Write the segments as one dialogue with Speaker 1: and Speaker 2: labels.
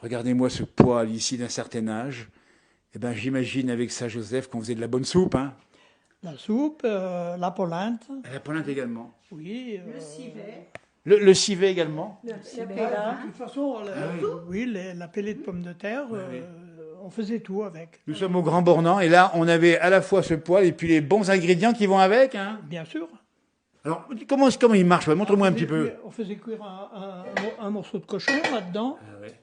Speaker 1: Regardez-moi ce poêle ici d'un certain âge. Eh ben, j'imagine avec ça, Joseph, qu'on faisait de la bonne soupe, hein.
Speaker 2: La soupe, la polenta,
Speaker 1: La polenta également.
Speaker 2: oui.
Speaker 3: Le civet,
Speaker 1: Le civet également.
Speaker 3: le
Speaker 2: De
Speaker 3: pélin.
Speaker 2: toute façon, oui, la pellée de pommes de terre,
Speaker 1: oui.
Speaker 2: on faisait tout avec.
Speaker 1: Nous sommes au Grand Bornand et là, on avait à la fois ce poêle et puis les bons ingrédients qui vont avec, hein.
Speaker 2: Bien sûr.
Speaker 1: Alors, comment il marche? Montre-moi un petit peu.
Speaker 2: On faisait cuire un morceau de cochon là-dedans,
Speaker 1: Ah ouais.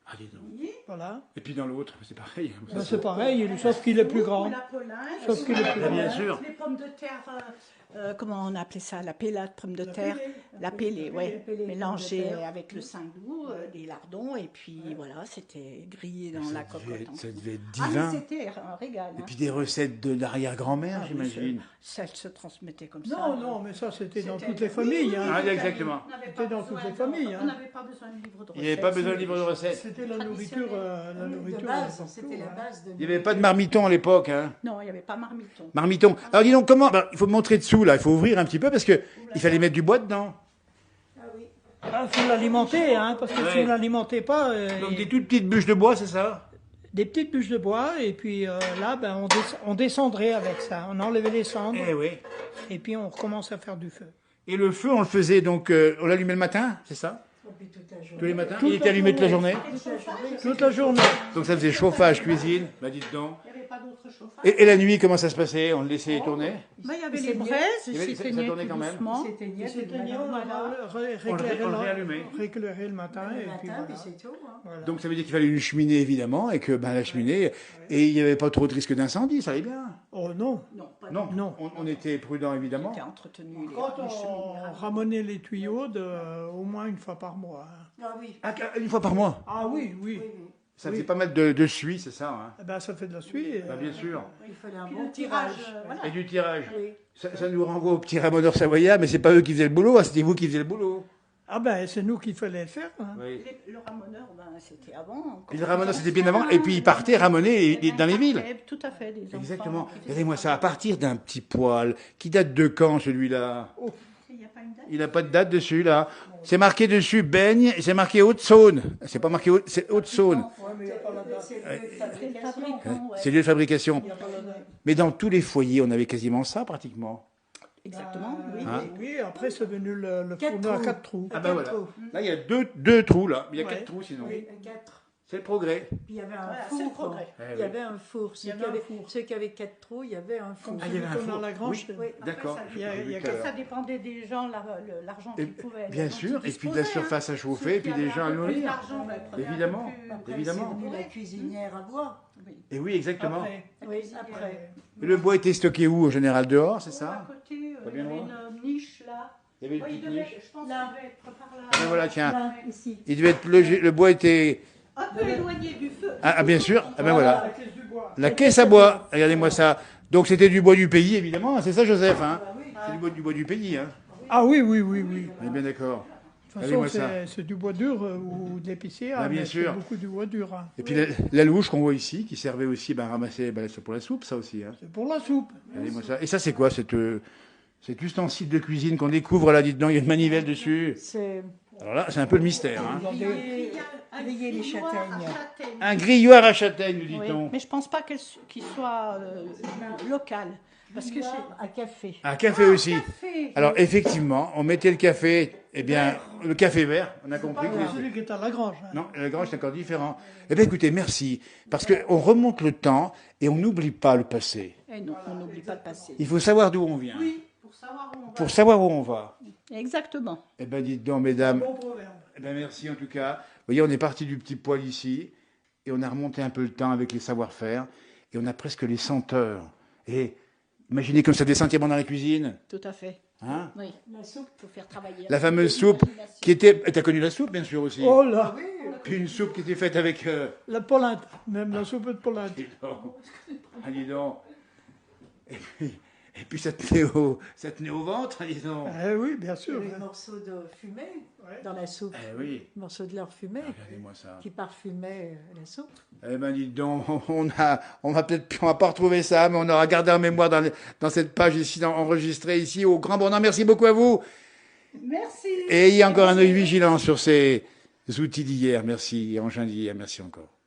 Speaker 1: Ah, dis donc.
Speaker 2: voilà.
Speaker 1: Et puis dans l'autre, c'est pareil.
Speaker 2: Ben, c'est pareil, sauf qu'il est plus grand.
Speaker 3: La polenta,
Speaker 2: Sauf qu'il est plus
Speaker 1: Ah, bien
Speaker 2: grand.
Speaker 1: sûr.
Speaker 3: les pommes de terre, comment on appelait ça, la pélade, pommes de terre, la pélée, ouais, mélangée avec le saindoux, des lardons, et puis voilà, c'était grillé dans la cocotte.
Speaker 1: Ça devait être
Speaker 3: Ah,
Speaker 1: divin.
Speaker 3: mais c'était un régal.
Speaker 1: Et
Speaker 3: hein.
Speaker 1: puis des recettes de l'arrière-grand-mère,
Speaker 3: Ah, oui,
Speaker 1: j'imagine.
Speaker 3: ça se transmettait comme ça.
Speaker 2: Non, non, mais ça c'était dans toutes les
Speaker 3: Oui,
Speaker 2: familles.
Speaker 3: oui,
Speaker 2: hein.
Speaker 1: Ah,
Speaker 3: oui,
Speaker 1: exactement.
Speaker 3: on n'avait
Speaker 2: C'était
Speaker 3: pas
Speaker 2: dans
Speaker 3: besoin
Speaker 2: toutes les
Speaker 3: de-
Speaker 2: familles, hein.
Speaker 3: On n'avait pas besoin de livre de recettes.
Speaker 1: Il n'y avait pas besoin de livre de recettes.
Speaker 2: C'était la nourriture,
Speaker 4: De base, c'était la base de.
Speaker 1: Il n'y avait pas de marmiton à l'époque, hein.
Speaker 3: Non, il n'y avait pas marmiton.
Speaker 1: Marmiton. Alors dis donc comment? Il faut montrer dessous là, il faut ouvrir un petit peu parce que il fallait mettre du bois dedans.
Speaker 4: Ah oui.
Speaker 2: Il faut l'alimenter, hein, parce que si
Speaker 1: Ouais.
Speaker 2: vous ne l'alimentez pas,
Speaker 1: Donc des toutes petites bûches de bois, c'est ça?
Speaker 2: des petites bûches de bois, et puis là, ben, on descendrait avec ça. On enlevait les cendres,
Speaker 1: Eh oui.
Speaker 2: et puis on recommence à faire du feu.
Speaker 1: Et le feu, on le faisait donc, on l'allumait le matin, c'est ça?
Speaker 4: Et puis toute la journée.
Speaker 1: Tous les matins?
Speaker 2: Toute
Speaker 1: Il était
Speaker 2: la
Speaker 1: allumé toute la
Speaker 2: journée.
Speaker 1: journée?
Speaker 2: Toute la journée.
Speaker 1: Donc ça faisait chauffage, cuisine. Bah dites donc.
Speaker 3: Il n'y avait pas d'autre chauffage.
Speaker 1: Et la nuit, comment ça se passait? On le laissait tourner?
Speaker 3: Bah, il y avait
Speaker 4: Il
Speaker 3: les
Speaker 4: s'éteignait.
Speaker 3: braises,
Speaker 1: Il y
Speaker 3: il
Speaker 1: avait- ça
Speaker 3: s'éteignait
Speaker 1: tournait
Speaker 3: tout
Speaker 1: quand même.
Speaker 3: doucement.
Speaker 4: S'éteignait,
Speaker 2: Et c'était
Speaker 4: puis
Speaker 2: on
Speaker 4: voilà.
Speaker 1: On le réallumait.
Speaker 2: rééclairait le matin,
Speaker 4: Le
Speaker 2: et puis
Speaker 4: matin,
Speaker 2: voilà.
Speaker 4: puis c'est tout. Hein.
Speaker 2: Voilà.
Speaker 1: Donc ça veut dire qu'il fallait une cheminée évidemment et que la cheminée et il n'y avait pas trop de risque d'incendie, ça allait bien.
Speaker 2: Oh non.
Speaker 3: Non, pas
Speaker 1: Non,
Speaker 2: Non.
Speaker 1: on était prudent évidemment.
Speaker 3: C'était entretenu.
Speaker 2: Quand
Speaker 3: les cheminées.
Speaker 2: on ramenait les tuyaux au moins une fois par mois. hein.
Speaker 4: Ah oui.
Speaker 1: Ah, une fois par mois.
Speaker 2: Ah oui, oui.
Speaker 4: Oui, oui.
Speaker 1: Ça
Speaker 2: Oui.
Speaker 1: faisait pas mal de suie, c'est ça, hein?
Speaker 2: Eh ben, ça fait de la suie.
Speaker 1: Bah, bien sûr.
Speaker 4: Il fallait un
Speaker 3: Puis
Speaker 4: bon
Speaker 3: le tirage,
Speaker 4: tirage.
Speaker 3: voilà.
Speaker 1: Et du tirage.
Speaker 4: Oui.
Speaker 1: Ça nous renvoie au petit ramoneur savoyard, mais c'est pas eux qui faisaient le boulot, hein, c'était vous qui faisiez le boulot.
Speaker 2: Ah ben, c'est nous qu'il fallait le faire. hein.
Speaker 1: Oui.
Speaker 3: Le ramoneur, ben, c'était avant.
Speaker 1: Puis le ramoneur c'était bien avant, et puis il partait ramoner dans les villes.
Speaker 3: Tout à fait, des enfants.
Speaker 1: Exactement.
Speaker 3: qui faisaient
Speaker 1: Regardez-moi ça, à partir d'un petit poêle, qui date de quand celui-là?
Speaker 3: Il n'y a pas une date.
Speaker 1: Il n'a pas de date dessus là. C'est marqué dessus baigne, et c'est marqué Haute-Saône. C'est pas marqué Haute, c'est Haute-Saône.
Speaker 2: Ouais, mais il n'y a pas la date.
Speaker 4: C'est le lieu de
Speaker 3: C'est le
Speaker 4: fabrication.
Speaker 3: fabricant, ouais.
Speaker 1: C'est lieu de fabrication.
Speaker 2: Il n'y a pas la date.
Speaker 1: Mais dans tous les foyers, on avait quasiment ça pratiquement.
Speaker 3: Exactement, oui.
Speaker 1: Hein?
Speaker 2: Oui, après c'est venu le
Speaker 4: Quatre
Speaker 2: fourneau à
Speaker 4: trous.
Speaker 2: 4 trous.
Speaker 1: Ah ben voilà.
Speaker 4: trous.
Speaker 1: Là, il y a deux trous là. Il y a
Speaker 2: Ouais.
Speaker 1: 4 trous sinon.
Speaker 4: Oui, 4.
Speaker 1: C'est le progrès.
Speaker 4: Puis il y avait un
Speaker 3: Voilà, c'est le
Speaker 4: four.
Speaker 3: progrès.
Speaker 1: Eh
Speaker 4: Il y
Speaker 1: oui.
Speaker 4: avait un four.
Speaker 2: Il y avait un four.
Speaker 4: Ceux qui avaient 4 trous, il y avait un four.
Speaker 2: Comme
Speaker 1: Ah, il y avait un
Speaker 2: celui qu'on a
Speaker 1: four.
Speaker 2: à la grange.
Speaker 1: Oui.
Speaker 4: Oui.
Speaker 1: D'accord.
Speaker 3: Après, ça,
Speaker 2: Il y a- il y a
Speaker 1: Tout à l'heure.
Speaker 3: Ça dépendait des gens, l'argent
Speaker 1: Et-
Speaker 3: qu'ils pouvaient.
Speaker 1: Bien
Speaker 3: dont
Speaker 1: sûr,
Speaker 3: ils
Speaker 1: et puis de la
Speaker 3: disposaient,
Speaker 1: surface à
Speaker 3: hein.
Speaker 1: chauffer,
Speaker 3: Ceux
Speaker 1: et puis
Speaker 3: qui
Speaker 1: des
Speaker 3: avaient
Speaker 1: gens à
Speaker 3: un peu plus
Speaker 1: nourrir.
Speaker 3: d'argent, ben, prenaient un peu
Speaker 1: Évidemment.
Speaker 3: plus-
Speaker 4: Après,
Speaker 1: Évidemment.
Speaker 4: c'est venu la cuisinière à bois.
Speaker 3: Oui.
Speaker 1: Et oui, exactement.
Speaker 2: Après,
Speaker 4: Oui, après.
Speaker 1: Et le bois était stocké où en général dehors, c'est
Speaker 3: À
Speaker 1: ça?
Speaker 3: côté,
Speaker 1: Pas
Speaker 3: il y
Speaker 1: bien
Speaker 3: avait
Speaker 1: loin.
Speaker 3: une niche là.
Speaker 1: Il y avait
Speaker 3: Oui,
Speaker 1: une
Speaker 3: il
Speaker 1: petite
Speaker 3: devait,
Speaker 1: niche.
Speaker 3: je pense
Speaker 4: Là.
Speaker 3: qu'il devait être par là.
Speaker 1: Ah, voilà, tiens.
Speaker 4: Là, ici.
Speaker 1: Il devait être le bois était.
Speaker 3: Un peu éloigné du feu.
Speaker 1: Ah, bien sûr. Ah ben voilà.
Speaker 2: la caisse du bois.
Speaker 1: La caisse à bois. Regardez-moi ça. Donc c'était du bois du pays, évidemment. C'est ça, Joseph, hein?
Speaker 4: Ah oui.
Speaker 1: C'est du bois du pays, hein?
Speaker 2: Ah oui, oui, oui, oui.
Speaker 1: On est bien d'accord.
Speaker 2: De toute
Speaker 1: Regardez-moi
Speaker 2: façon,
Speaker 1: ça.
Speaker 2: c'est du bois dur ou de l'épicier.
Speaker 1: Ah, bien
Speaker 2: mais
Speaker 1: sûr.
Speaker 2: c'est beaucoup du bois dur. hein.
Speaker 1: Et puis la louche qu'on voit ici, qui servait aussi à ramasser c'est pour la soupe, ça aussi. Hein.
Speaker 2: C'est pour la soupe.
Speaker 1: Regardez-moi ça. Et ça, c'est quoi cet ustensile de cuisine qu'on découvre là, dites donc, il y a une manivelle dessus.
Speaker 4: C'est
Speaker 1: Alors là, c'est un peu le mystère. Hein.
Speaker 4: griller les châtaignes.
Speaker 1: Un grilloir à châtaigne, nous dit-on.
Speaker 3: Mais je pense pas qu'il soit local. Parce que c'est
Speaker 4: à café.
Speaker 1: Un café aussi.
Speaker 3: café.
Speaker 1: Alors effectivement, on mettait le café, eh bien, le café vert, on a compris.
Speaker 2: C'est celui qui est à la grange. hein.
Speaker 1: Non, le grand, c'est encore différent. Eh bien, écoutez, merci. Parce qu'on remonte le temps et on n'oublie pas le passé.
Speaker 3: Et non, on n'oublie pas le passé.
Speaker 1: Il faut savoir d'où on vient.
Speaker 3: Oui, pour savoir où on va.
Speaker 1: Pour savoir où on va.
Speaker 3: Exactement.
Speaker 1: Eh bien, dites donc, mesdames.
Speaker 2: Bon proverbe.
Speaker 1: Eh bien, merci en tout cas. Vous voyez, on est parti du petit poêle ici et on a remonté un peu le temps avec les savoir-faire et on a presque les senteurs. Et imaginez comme ça des sentiments dans la cuisine.
Speaker 3: Tout à fait.
Speaker 1: Hein,
Speaker 3: Oui. La soupe, il faut faire travailler.
Speaker 1: la fameuse soupe qui était... T'as connu la soupe, bien sûr, aussi.
Speaker 2: Oh là,
Speaker 1: Puis une soupe qui était faite avec...
Speaker 2: la polenta, même la soupe de polenta.
Speaker 1: Dis donc. Ah, dis donc. Et puis ça tenait au ventre, dis donc.
Speaker 2: Eh oui, bien sûr.
Speaker 4: Les morceaux de fumée
Speaker 2: Ouais.
Speaker 4: dans la soupe.
Speaker 1: Eh oui,
Speaker 4: Les morceaux de leur fumée
Speaker 1: regardez-moi ça.
Speaker 4: qui parfumaient la soupe.
Speaker 1: Eh ben, dites donc, on va pas retrouver ça, mais on aura gardé en mémoire dans cette page ici, enregistrée ici au Grand Bornand. Merci beaucoup à vous.
Speaker 3: Merci.
Speaker 1: Et ayez encore un œil vigilant sur ces outils d'hier, merci. Et engins d'hier, merci encore.